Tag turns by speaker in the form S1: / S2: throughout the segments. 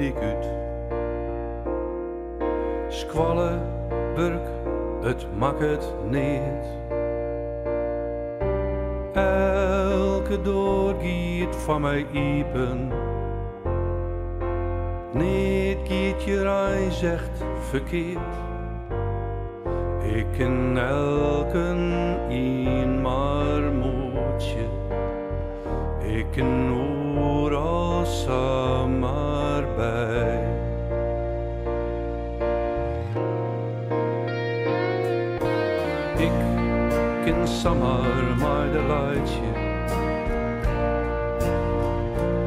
S1: dik uit. Squallen, werk, het maakt het niet. Elke doorgiet van mij iepen. Niet giet je rij zegt verkeerd. Ik ken elke een maar moedje. Ik ken overal samen bij. Ik ken samen maar de leidje.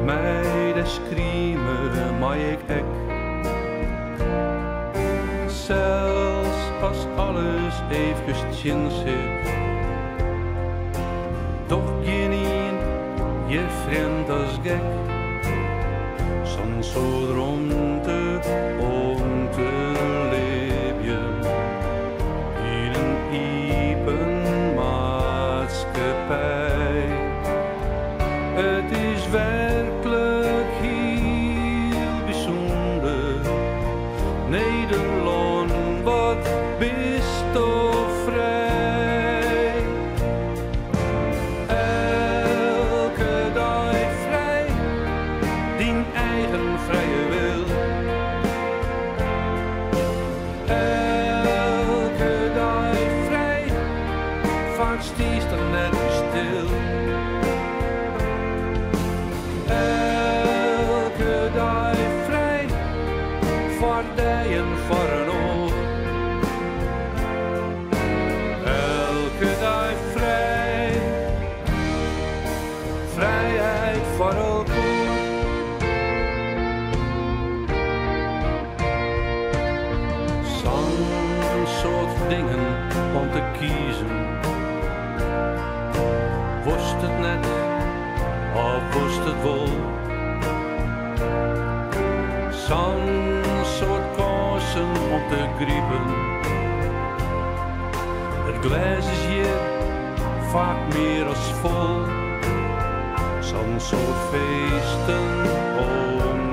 S1: Mij de screamer, maar ik ek. Zelfs als alles even chin zit. Toch geen een, je vriend als gek. Soms zo dromte om te leven. In een iepen maatschappij. Het is werkelijk heel bijzonder. Nederland, wat bist toch vrij. Elke dag vrij, die eigen vrije wil. Elke dag vrij, vaak stiest er net stil. Elke dag vrij, voor dijen voor een oog. Elke dag vrij, vrijheid voor elkaar. Zo'n soort dingen om te kiezen. Worst het net, of worst het wel? Zo'n soort kansen om te griepen. Het glas is hier vaak meer als vol. Zo'n soort feesten om